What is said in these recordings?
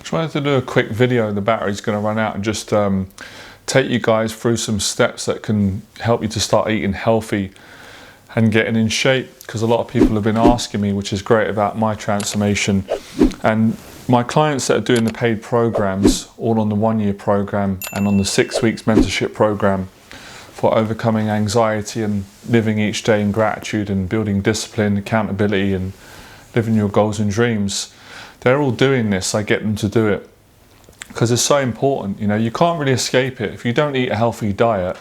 Just wanted to do a quick video. The battery's going to run out, and just take you guys through some steps that can help you to start eating healthy and getting in shape, because a lot of people have been asking me, which is great, about my transformation. And my clients that are doing the paid programs, all on the 1-year program and on the 6 weeks mentorship program for overcoming anxiety and living each day in gratitude and building discipline, accountability, and living your goals and dreams, they're all doing this. I get them to do it because it's so important. You know, you can't really escape it. If you don't eat a healthy diet,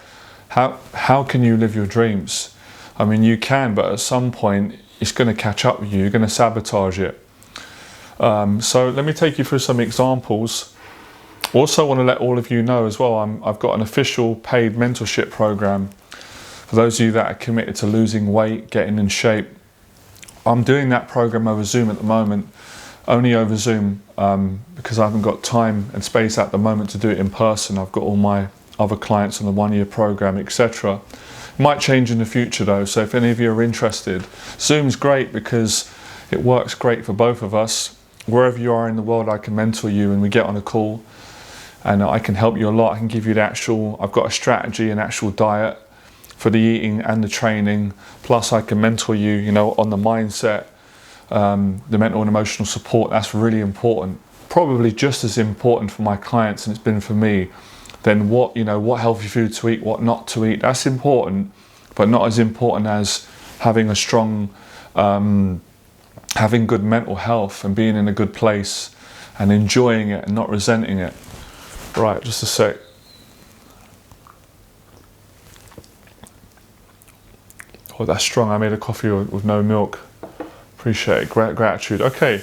how can you live your dreams? I mean, you can, but at some point it's going to catch up with you. You're going to sabotage it. So let me take you through some examples. Also want to let all of you know as well, I've got an official paid mentorship program for those of you that are committed to losing weight, getting in shape. I'm doing that program over Zoom at the moment, only over Zoom, because I haven't got time and space at the moment to do it in person. I've got all my other clients on the 1-year program, etc. Might change in the future though, so if any of you are interested, Zoom's great because it works great for both of us. Wherever you are in the world, I can mentor you and we get on a call and I can help you a lot. I can give you the actual, I've got a strategy and actual diet for the eating and the training. Plus I can mentor you, you know, on the mindset, the mental and emotional support. That's really important. Probably just as important for my clients, and it's been for me, then what, you know, what healthy food to eat, what not to eat. That's important, but not as important as having a strong, having good mental health and being in a good place and enjoying it and not resenting it. Right, just a sec. Oh, that's strong. I made a coffee with no milk. Appreciate it. Gratitude. Okay,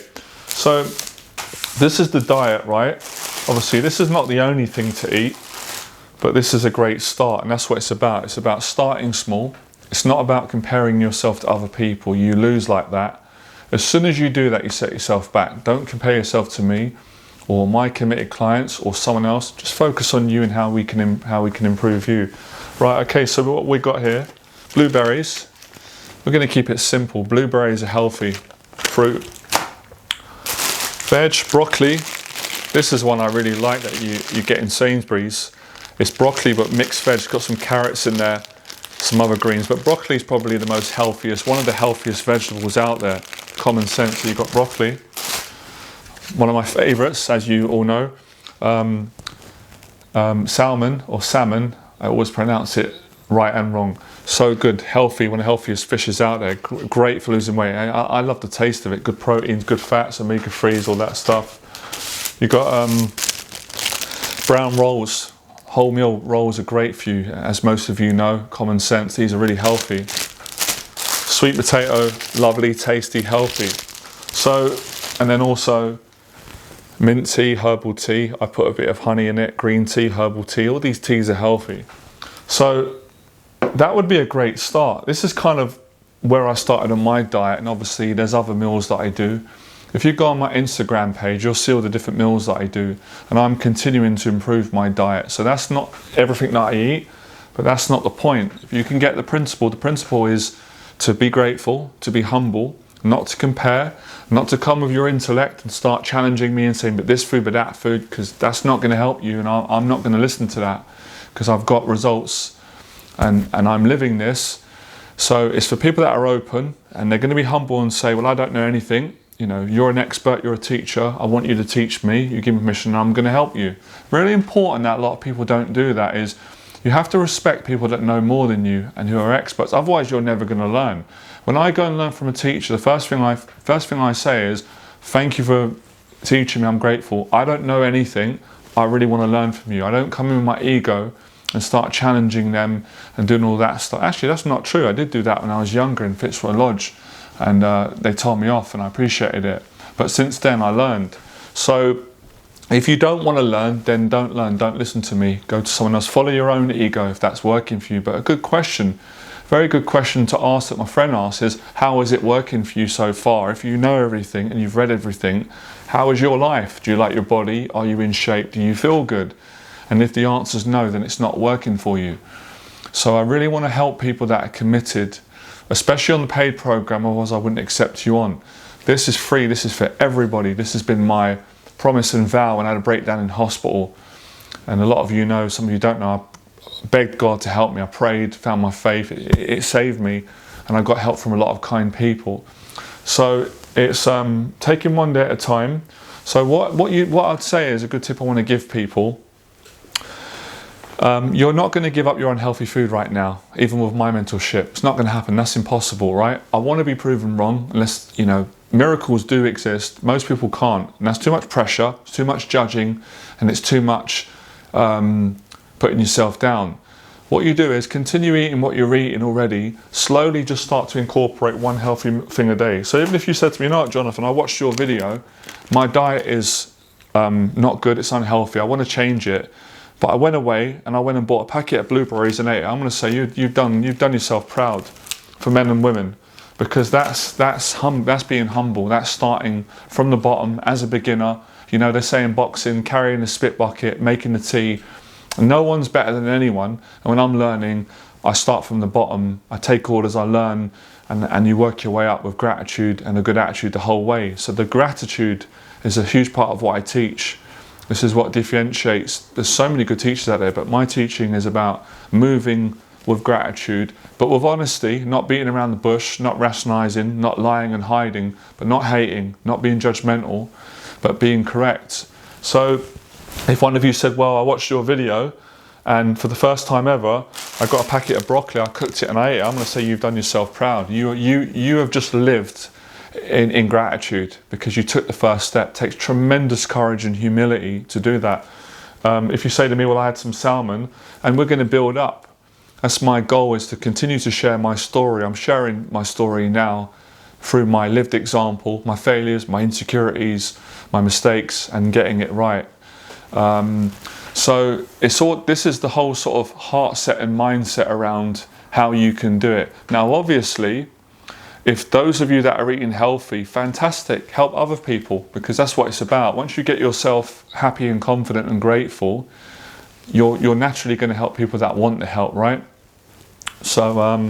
so this is the diet, right? Obviously, this is not the only thing to eat, but this is a great start, and that's what it's about. It's about starting small. It's not about comparing yourself to other people. You lose like that. As soon as you do that, you set yourself back. Don't compare yourself to me or my committed clients or someone else. Just focus on you and how we can improve you. Right, okay, so what we got here, blueberries. We're going to keep it simple. Blueberries are healthy fruit. Veg, broccoli. This is one I really like that you get in Sainsbury's. It's broccoli but mixed veg. It's got some carrots in there, some other greens, but broccoli is probably the most healthiest, one of the healthiest vegetables out there. Common sense. So you've got broccoli, one of my favorites, as you all know. Salmon or salmon, I always pronounce it right and wrong. So good, healthy, one of the healthiest fishes out there. Great for losing weight. I love the taste of it. Good proteins, good fats, omega-3s, all that stuff. You've got brown rolls. Wholemeal rolls are great for you, as most of you know. Common sense, these are really healthy. Sweet potato, lovely, tasty, healthy. So, and then also mint tea, herbal tea. I put a bit of honey in it, green tea, herbal tea. All these teas are healthy. So that would be a great start. This is kind of where I started on my diet, and obviously there's other meals that I do. If you go on my Instagram page, you'll see all the different meals that I do, and I'm continuing to improve my diet. So that's not everything that I eat, but that's not the point. If you can get the principle is to be grateful, to be humble, not to compare, not to come with your intellect and start challenging me and saying, but this food, but that food, because that's not going to help you, and I'm not going to listen to that because I've got results and I'm living this. So it's for people that are open and they're going to be humble and say, well, I don't know anything. You know, you're an expert, you're a teacher. I want you to teach me. You give me permission and I'm going to help you. Really important that a lot of people don't do that is you have to respect people that know more than you and who are experts. Otherwise, you're never going to learn. When I go and learn from a teacher, the first thing I say is, thank you for teaching me, I'm grateful. I don't know anything. I really want to learn from you. I don't come in with my ego and start challenging them and doing all that stuff. Actually, that's not true. I did do that when I was younger in Fitzroy Lodge, and they told me off and I appreciated it. But since then, I learned. So if you don't want to learn, then don't learn. Don't listen to me. Go to someone else. Follow your own ego if that's working for you. But a good question, very good question to ask that my friend asked is, how is it working for you so far? If you know everything and you've read everything, how is your life? Do you like your body? Are you in shape? Do you feel good? And if the answer is no, then it's not working for you. So I really want to help people that are committed, especially on the paid program, otherwise I wouldn't accept you on. This is free. This is for everybody. This has been my promise and vow when I had a breakdown in hospital. And a lot of you know, some of you don't know, I begged God to help me. I prayed, found my faith, it saved me, and I got help from a lot of kind people. So it's taking one day at a time. So what I'd say is a good tip I want to give people. You're not going to give up your unhealthy food right now, even with my mentorship. It's not going to happen. That's impossible, right? I want to be proven wrong, unless, you know, miracles do exist. Most people can't. And that's too much pressure, it's too much judging, and it's too much putting yourself down. What you do is continue eating what you're eating already. Slowly just start to incorporate one healthy thing a day. So even if you said to me, you know what, Jonathan, I watched your video, my diet is not good, it's unhealthy, I want to change it. But I went away and I went and bought a packet of blueberries and ate it. I'm going to say you've done yourself proud, for men and women, because that's being humble. That's starting from the bottom as a beginner. You know, they say in boxing, carrying a spit bucket, making the tea. No one's better than anyone. And when I'm learning, I start from the bottom. I take orders, I learn, and you work your way up with gratitude and a good attitude the whole way. So the gratitude is a huge part of what I teach. This is what differentiates. There's so many good teachers out there, but my teaching is about moving with gratitude, but with honesty, not beating around the bush, not rationalizing, not lying and hiding, but not hating, not being judgmental, but being correct. So if one of you said, well, I watched your video and for the first time ever, I got a packet of broccoli, I cooked it and I ate it, I'm going to say you've done yourself proud. You have just lived in gratitude because you took the first step. It takes tremendous courage and humility to do that. If you say to me, well, I had some salmon, and we're going to build up. That's my goal, is to continue to share my story. I'm sharing my story now through my lived example, my failures, my insecurities, my mistakes, and getting it right. So this is the whole sort of heart set and mindset around how you can do it. Now, obviously, if those of you that are eating healthy, fantastic, help other people, because that's what it's about. Once you get yourself happy and confident and grateful, you're naturally going to help people that want the help, right? So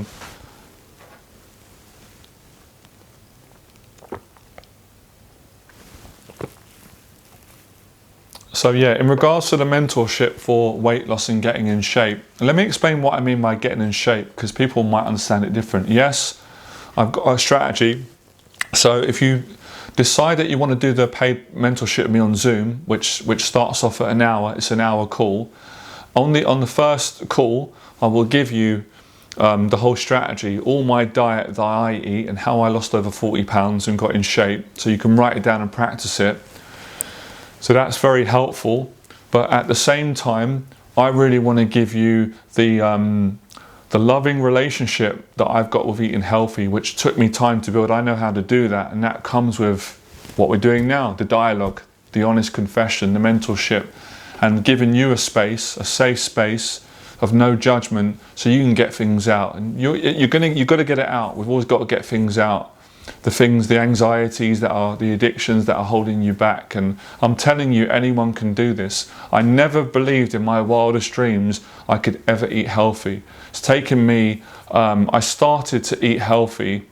yeah, in regards to the mentorship for weight loss and getting in shape, let me explain what I mean by getting in shape, because people might understand it different. Yes, I've got a strategy. So if you decide that you want to do the paid mentorship with me on Zoom, which starts off at an hour, it's an hour call. On the first call, I will give you the whole strategy, all my diet that I eat and how I lost over 40 pounds and got in shape. So you can write it down and practice it. So that's very helpful. But at the same time, I really want to give you the loving relationship that I've got with eating healthy, which took me time to build. I know how to do that, and that comes with what we're doing now, the dialogue, the honest confession, the mentorship, and giving you a space, a safe space of no judgment, so you can get things out. And you've got to get it out. We've always got to get things out. The anxieties that are, the addictions that are holding you back. And I'm telling you, anyone can do this. I never believed in my wildest dreams I could ever eat healthy. It's taken me, I started to eat healthy,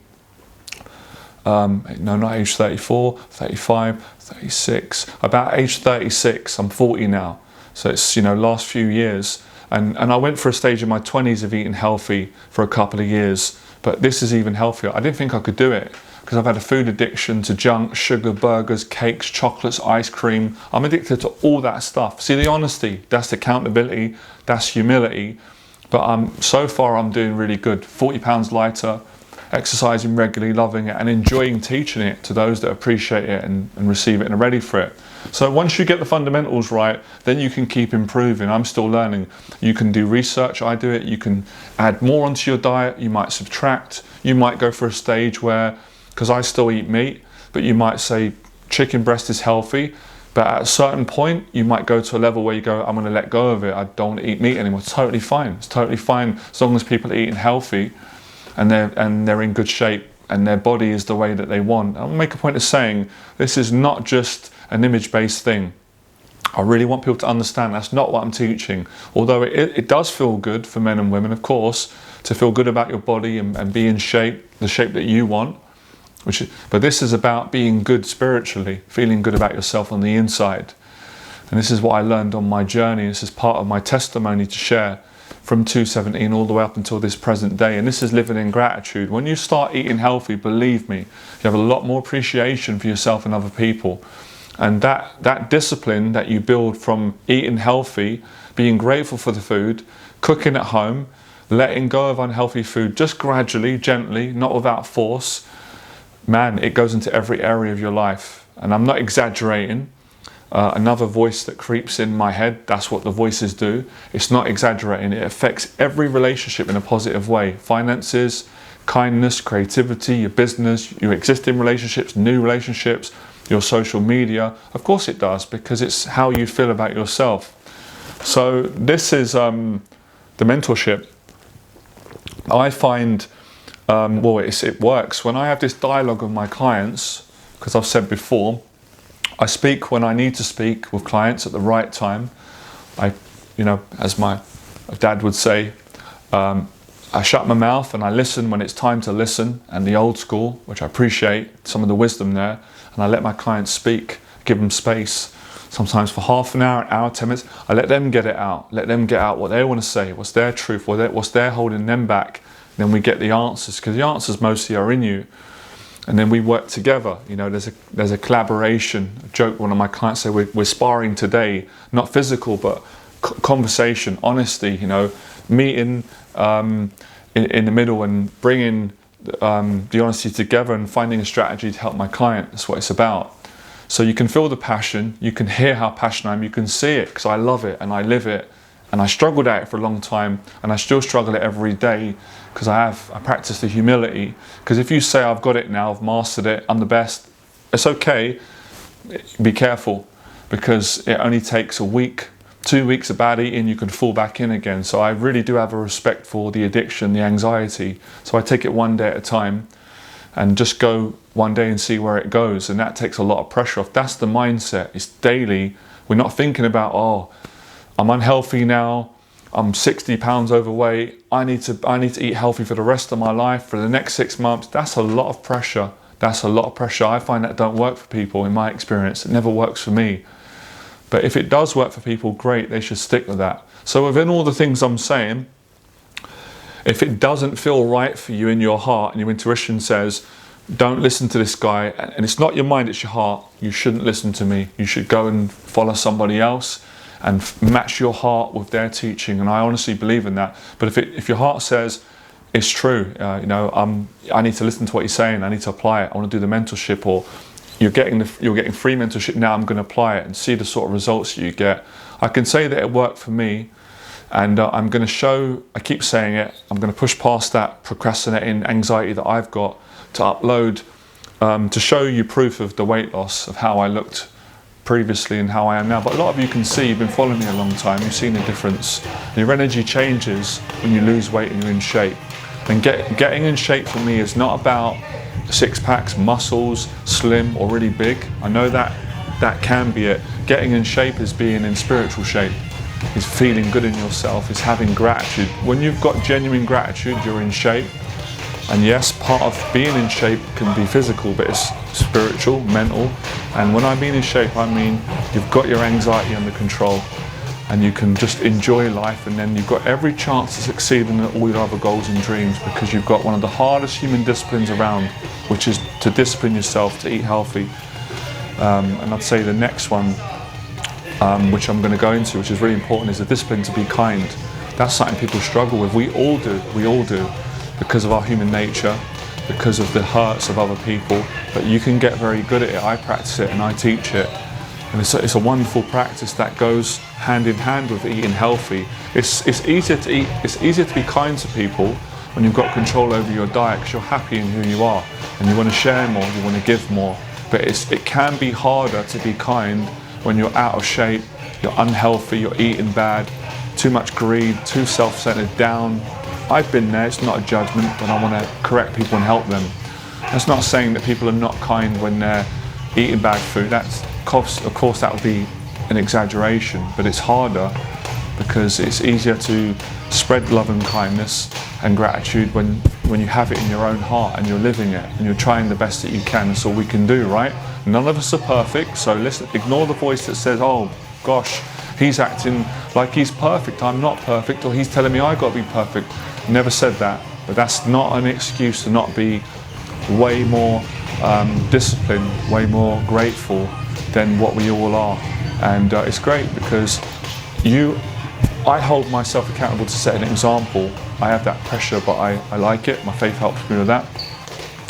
no, not age 34, 35, 36, about age 36, I'm 40 now. So it's, last few years. And I went for a stage in my 20s of eating healthy for a couple of years, but this is even healthier. I didn't think I could do it because I've had a food addiction to junk, sugar, burgers, cakes, chocolates, ice cream. I'm addicted to all that stuff. See, the honesty, that's accountability, that's humility. But so far I'm doing really good. 40 pounds lighter, exercising regularly, loving it, and enjoying teaching it to those that appreciate it and receive it and are ready for it. So once you get the fundamentals right, then you can keep improving. I'm still learning. You can do research, I do it. You can add more onto your diet. You might subtract. You might go for a stage where, because I still eat meat, but you might say chicken breast is healthy. But at a certain point, you might go to a level where you go, I'm going to let go of it. I don't eat meat anymore. It's totally fine. It's totally fine as long as people are eating healthy and they're in good shape and their body is the way that they want. I'll make a point of saying this is not just an image-based thing. I really want people to understand that's not what I'm teaching. Although it does feel good for men and women, of course, to feel good about your body and be in shape, the shape that you want. But this is about being good spiritually, feeling good about yourself on the inside. And this is what I learned on my journey. This is part of my testimony to share from 2017 all the way up until this present day. And this is living in gratitude. When you start eating healthy, believe me, you have a lot more appreciation for yourself and other people. And that discipline that you build from eating healthy, being grateful for the food, cooking at home, letting go of unhealthy food, just gradually, gently, not without force, man, it goes into every area of your life. And I'm not exaggerating. Another voice that creeps in my head, that's what the voices do. It's not exaggerating. It affects every relationship in a positive way. Finances, kindness, creativity, your business, your existing relationships, new relationships, your social media. Of course it does, because it's how you feel about yourself. So this is the mentorship. I find, it works. When I have this dialogue with my clients, because I've said before, I speak when I need to speak with clients at the right time. As my dad would say, I shut my mouth and I listen when it's time to listen, and the old school, which I appreciate some of the wisdom there, and I let my clients speak, give them space, sometimes for half an hour, 10 minutes. I let them get it out, let them get out what they want to say, what's their truth, what's they're holding them back. Then we get the answers, because the answers mostly are in you. And then we work together. There's a collaboration. A joke, one of my clients say, we're sparring today, not physical, but conversation, honesty, meeting in the middle and bringing the honesty together and finding a strategy to help my client. That's what it's about. So you can feel the passion, you can hear how passionate I am, you can see it, because I love it and I live it. And I struggled at it for a long time, and I still struggle it every day, because I practice the humility. Because if you say, I've got it now, I've mastered it, I'm the best, it's okay. Be careful, because it only takes a week, 2 weeks of bad eating, you can fall back in again. So I really do have a respect for the addiction, the anxiety. So I take it one day at a time and just go one day and see where it goes. And that takes a lot of pressure off. That's the mindset. It's daily. We're not thinking about, I'm unhealthy now, I'm 60 pounds overweight, I need to eat healthy for the rest of my life, for the next 6 months. That's a lot of pressure. That's a lot of pressure. I find that don't work for people in my experience. It never works for me. But if it does work for people, great, they should stick with that. So within all the things I'm saying, if it doesn't feel right for you in your heart and your intuition says, don't listen to this guy, and it's not your mind, it's your heart, you shouldn't listen to me. You should go and follow somebody else and match your heart with their teaching, and I honestly believe in that. But if your heart says it's true, I need to listen to what you're saying, I need to apply it, I want to do the mentorship, or you're getting free mentorship now, I'm going to apply it and see the sort of results you get. I can say that it worked for me, and I'm going to show. I keep saying it. I'm going to push past that procrastinating anxiety that I've got to upload to show you proof of the weight loss, of how I looked previously and how I am now. But a lot of you can see, you've been following me a long time, you've seen the difference. Your energy changes when you lose weight and you're in shape. And getting in shape for me is not about six packs, muscles, slim or really big. I know that can be it. Getting in shape is being in spiritual shape, is feeling good in yourself, is having gratitude. When you've got genuine gratitude, you're in shape. And yes, part of being in shape can be physical, but it's spiritual, mental. And when I mean in shape, I mean you've got your anxiety under control and you can just enjoy life, and then you've got every chance to succeed in all your other goals and dreams, because you've got one of the hardest human disciplines around, which is to discipline yourself to eat healthy. And I'd say the next one, which I'm going to go into, which is really important, is the discipline to be kind. That's something people struggle with. We all do. Because of our human nature, because of the hurts of other people, but you can get very good at it. I practice it and I teach it, and it's a wonderful practice that goes hand in hand with eating healthy. It's easier to eat. It's easier to be kind to people when you've got control over your diet, because you're happy in who you are and you want to share more, you want to give more. But it can be harder to be kind when you're out of shape, you're unhealthy, you're eating bad, too much greed, too self-centered, down. I've been there, it's not a judgment, but I want to correct people and help them. That's not saying that people are not kind when they're eating bad food. Of course that would be an exaggeration, but it's harder because it's easier to spread love and kindness and gratitude when when you have it in your own heart and you're living it and you're trying the best that you can. That's all we can do, right? None of us are perfect, so listen, ignore the voice that says, oh gosh, he's acting like he's perfect, I'm not perfect, or he's telling me I got to be perfect. Never said that, but that's not an excuse to not be way more disciplined, way more grateful than what we all are. And it's great because I hold myself accountable to set an example. I have that pressure, but I like it. My faith helps me with that.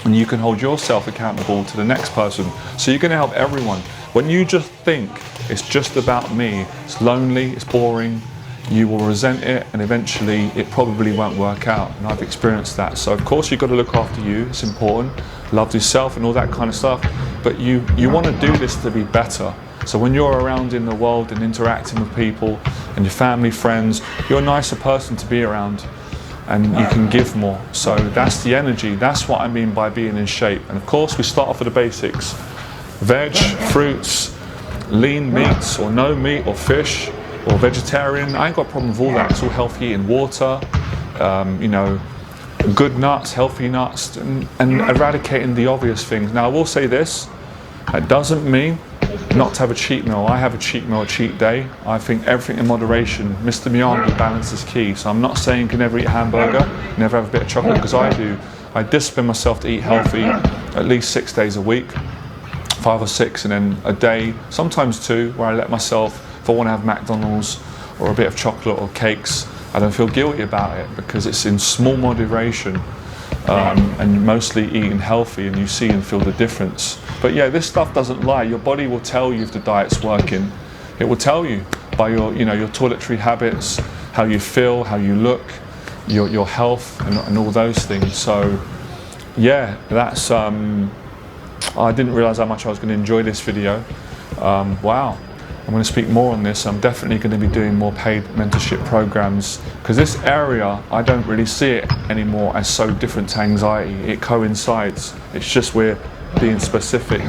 And you can hold yourself accountable to the next person. So you're going to help everyone. When you just think it's just about me, it's lonely, it's boring, you will resent it, and eventually it probably won't work out. And I've experienced that. So of course you've got to look after you. It's important. Love yourself and all that kind of stuff. But you want to do this to be better. So when you're around in the world and interacting with people and your family, friends, you're a nicer person to be around, and you can give more. So that's the energy. That's what I mean by being in shape. And of course we start off with the basics. Veg, fruits, lean meats or no meat, or fish or vegetarian. I ain't got a problem with all that. It's all healthy, in water, you know, good nuts, healthy nuts, and eradicating the obvious things. Now I will say this, that doesn't mean not to have a cheat meal. I have a cheat meal, a cheat day. I think everything in moderation. Mr. Miyagi, balance is key. So I'm not saying you can never eat a hamburger, never have a bit of chocolate, because I do. I discipline myself to eat healthy at least 6 days a week, 5 or 6, and then a day, sometimes 2, where I let myself, if I want to have McDonald's or a bit of chocolate or cakes, I don't feel guilty about it because it's in small moderation. And mostly eating healthy, and you see and feel the difference. But yeah, this stuff doesn't lie. Your body will tell you if the diet's working. It will tell you by your toiletry habits, how you feel, how you look, your health, and all those things. So yeah, that's I didn't realize how much I was going to enjoy this video. Wow. I'm going to speak more on this. I'm definitely going to be doing more paid mentorship programs, because this area, I don't really see it anymore as so different to anxiety. It coincides. It's just we're being specific,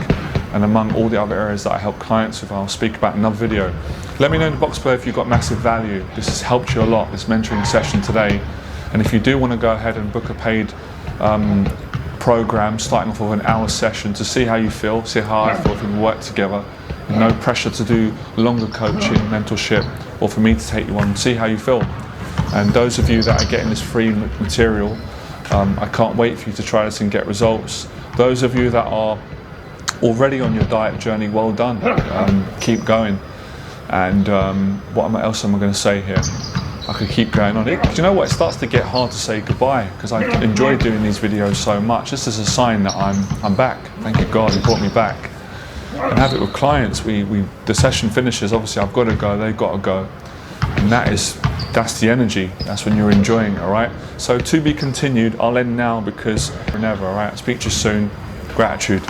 and among all the other areas that I help clients with, I'll speak about in another video. Let me know in the box below if you've got massive value. This has helped you a lot, this mentoring session today. And if you do want to go ahead and book a paid program, starting off with an hour session, to see how you feel, see how I feel, if we can work together. No pressure to do longer coaching, mentorship, or for me to take you on, see how you feel. And those of you that are getting this free material, I can't wait for you to try this and get results. Those of you that are already on your diet journey, well done. Keep going. And what else am I going to say here? I could keep going on. Do you know what? It starts to get hard to say goodbye, because I enjoy doing these videos so much. This is a sign that I'm back. Thank you God, He brought me back. And have it with clients. The session finishes, obviously I've got to go, they've got to go, and that's the energy. That's when you're enjoying it. All right, so to be continued. I'll end now because never. All right, speak to you soon. Gratitude.